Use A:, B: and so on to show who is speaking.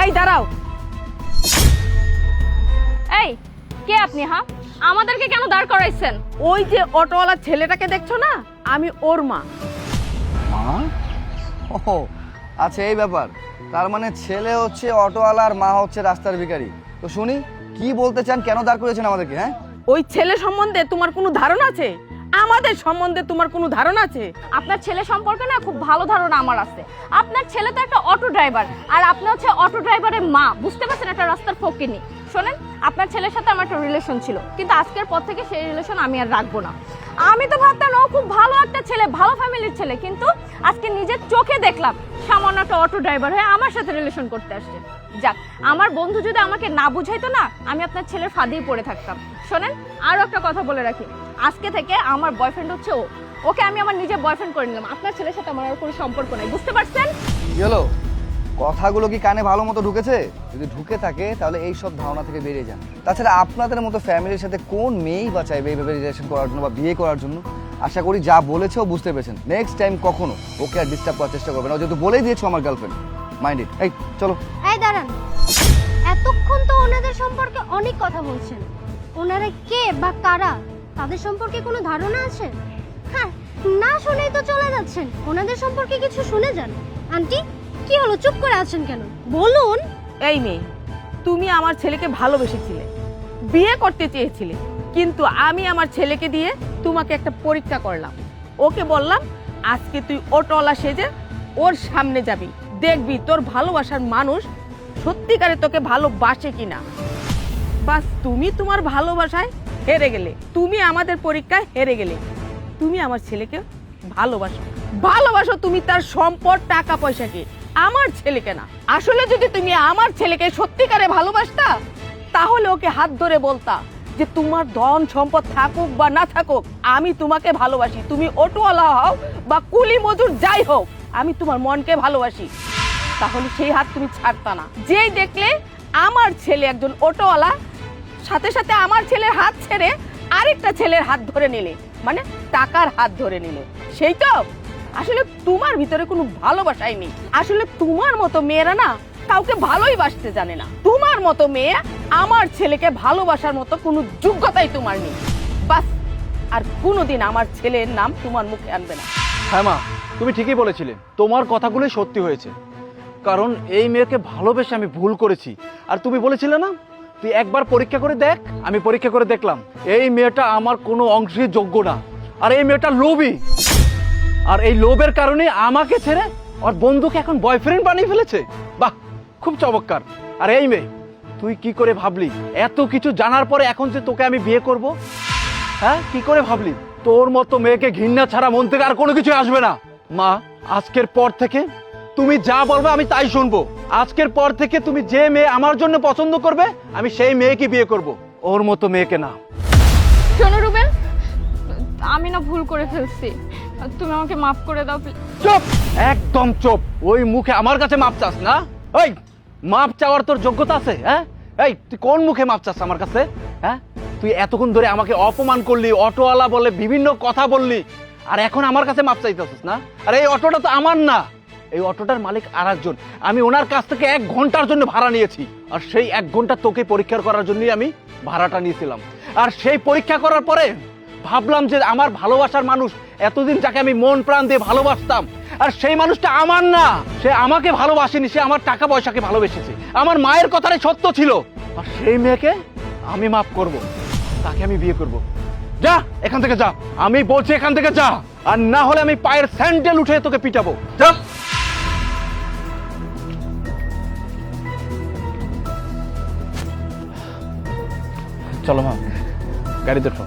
A: এই দাঁড়াও।
B: এই কে আপনি? হ্যাঁ, আমাদেরকে কেন দাঁড় করাইছেন?
A: ওই যে অটোওয়ালা ছেলেটাকে দেখছো না, আমি ওর মা।
C: মা? ও আচ্ছা, এই ব্যাপার। তার মানে ছেলে হচ্ছে অটোওয়ালা আর মা হচ্ছে রাস্তার ভিখারি। তো শুনি কি বলতে চান, কেন দাঁড় করেছেন আমাদেরকে? হ্যাঁ,
A: ওই ছেলে সম্বন্ধে তোমার কোনো ধারণা আছে? আমাদের সম্বন্ধে তোমার কোনো ধারণা আছে?
B: আপনার ছেলে সম্পর্কে না খুব ভালো ধারণা আমার আছে। আপনার ছেলে তো একটা অটো ড্রাইভার, আর আপনি হচ্ছে অটো ড্রাইভারের মা। বুঝতে পারছেন, একটা রাস্তার ফকিনি। শোনেন, আপনার ছেলের সাথে আমার একটা রিলেশন ছিল, কিন্তু আজকের পর থেকে সেই রিলেশন আমি আর রাখবো না। আমি তো ভাবতাম ও খুব ভালো একটা ছেলে, ভালো ফ্যামিলির ছেলে, কিন্তু আজকে নিজের চোখে দেখলাম সামান্য একটা অটো ড্রাইভার হয়ে আমার সাথে রিলেশন করতে আসছে। যাক, আমার বন্ধু যদি আমাকে না বুঝাইতো না, আমি আপনার ছেলের ফাঁদেই পড়ে থাকতাম। শোনেন, আরও একটা কথা বলে রাখি, আজকে থেকে আমার বয়ফ্রেন্ড হচ্ছে ও। ওকে আমি আমার নিজের বয়ফ্রেন্ড করে নিলাম। আপনার ছেলের সাথে আমার আর কোনো সম্পর্ক নাই, বুঝতে পারছেন?
C: কি হলো? কথাগুলো কি কানে ভালো মতো ঢুকেছে? যদি ঢুকে থাকে তাহলে এই সব ধারণা থেকে বেরিয়ে যান। তাছাড়া আপনাদের মতো ফ্যামিলির সাথে কোন মেয়েই বা চাইবে এইভাবে রিলেশন করার জন্য বা বিয়ে করার জন্য? আশা করি যা বলেছেও বুঝতে পেরেছেন। নেক্সট টাইম কখনো ওকে আর ডিস্টার্ব করার চেষ্টা করবেন না। ও যেহেতু বলেই দিয়েছো আমার গার্লফ্রেন্ড, মাইন্ড ইট। এই চলো।
D: এই দাঁড়ান, এতক্ষণ তো ওনাদের সম্পর্কে অনেক কথা বলছেন। ওনারা কে বা কারা, তাদের সম্পর্কে কোনো ধারণা আছে? হ্যাঁ, না শুনেই তো চলে যাচ্ছেন। ওনাদের সম্পর্কে কিছু শুনে যান। আন্টি, কি হলো, চুপ করে আছেন কেন? বলুন।
A: এই মেয়ে, তুমি আমার ছেলেকে ভালোবেসেছিলে, বিয়ে করতে চেয়েছিলে, কিন্তু আমি আমার ছেলেকে দিয়ে তোমাকে একটা পরীক্ষা করলাম। ওকে বললাম আজকে তুই অটোওয়ালা সেজে ওর সামনে যাবি, দেখবি তোর ভালোবাসার মানুষ সত্যিকারে তোকে ভালোবাসে কিনা। বাস, তুমি তোমার ভালোবাসায় হেরে গেলে, তুমি আমাদের পরীক্ষায় হেরে গেলে। তুমি আমার ছেলেকে ভালোবাসো, ভালোবাসো তুমি তার সম্পদ, টাকা পয়সাকে, আমার ছেলেকে না। আসলে যদি তুমি আমার ছেলেকে সত্যিকারে ভালোবাসতা, তাহলে ওকে হাত ধরে বলতা যে তোমার ধন সম্পদ থাকুক বা না থাকুক, আমি তোমাকে ভালোবাসি। তুমি অটোওয়ালা হও বা কুলি মজুর যাই হোক, আমি তোমার মনকে ভালোবাসি। তাহলে সেই হাত তুমি ছাড়তা না। যেই দেখলে আমার ছেলে একজন অটোওয়ালা, সাথে সাথে আমার ছেলের হাত ছেড়ে আরেকটা ছেলের হাত ধরে নিলে, মানে টাকার হাত ধরে নিলে, সেই তো। আসলে তোমার ভিতরে কোনো ভালোবাসাই নেই। আসলে তোমার মতো মেয়েরা না কাউকে ভালোই বাসতে জানে না। তোমার মতো মেয়ে আমার ছেলেকে ভালোবাসার মতো কোনো যোগ্যতাই তোমার নেই। বাস, আর কোনোদিন আমার ছেলের নাম তোমার মুখে আনবে না।
E: হ্যাঁ মা, তুমি ঠিকই বলেছিলে। তোমার কথাগুলোই সত্যি হয়েছে। কারণ এই মেয়েকে ভালোবেসে আমি ভুল করেছি। আর তুমি বলেছিলে না, তুই একবার পরীক্ষা করে দেখ। আমি পরীক্ষা করে দেখলাম, এই মেয়েটা আমার কোনো অংশেই যোগ্য না। আর এই মেয়েটা লোভী, আর এই লোভের কারণে আমাকে ছেড়ে ওর বন্ধুকে এখন বয়ফ্রেন্ড বানিয়ে ফেলেছে। বাহ, খুব চমৎকার। আর এই মেয়ে, তুই কি করে ভাবলি এত কিছু জানার পরে এখন যে তোকে আমি বিয়ে করব? হ্যাঁ, কি করে ভাবলি? তোর মতো মেয়েকে ঘৃণা ছাড়া মন থেকে আর কোনো কিছু আসবে না। মা, আজকের পর থেকে তুমি যা বলবে আমি তাই শুনবো। আজকের পর থেকে তুমি যে মেয়ে আমার জন্য পছন্দ করবে, আমি সেই মেয়েকে বিয়ে করব, ওর মতো মেয়েকে না।
B: শোনো রুবেল, আমি না ভুল করে ফেলছি, তুমি আমাকে মাফ করে দাও।
E: চুপ, একদম চুপ। ওই মুখে আমার কাছে মাপ চাস না? ওই, মাপ চাওয়ার তোর যোগ্যতা আছে? হ্যাঁ, এই তুই কোন মুখে মাপ চাস আমার কাছে? হ্যাঁ, তুই এতক্ষণ ধরে আমাকে অপমান করলি, অটোওয়ালা বলে বিভিন্ন কথা বললি, আর এখন আমার কাছে মাপ চাইতেছিস না? আর এই অটোটা তো আমার না, এই অটোটার মালিক আরেকজন। আমি ওনার কাছ থেকে 1 ঘন্টার জন্য ভাড়া নিয়েছি, আর সেই 1 ঘন্টা তোকে পরীক্ষা করার জন্যই আমি ভাড়াটা নিয়েছিলাম। আর সেই পরীক্ষা করার পরে ভাবলাম যে আমার ভালোবাসার মানুষ, এতদিন যাকে আমি মন প্রাণ দিয়ে ভালোবাসতাম, আর সেই মানুষটা আমার না। সে আমাকে ভালোবাসেনি, সে আমার টাকা পয়সাকে ভালোবেসেছে। আমার মায়ের কথাটাই সত্য ছিল। আর সেই মেয়েকে আমি মাফ করব, তাকে আমি বিয়ে করব। যা এখান থেকে, যা, আমি বলছি এখান থেকে যা, আর না হলে আমি পায়ের স্যান্ডেল উঠে তোকে পিটাবো। যা। চলো মা, গাড়ি দেখো।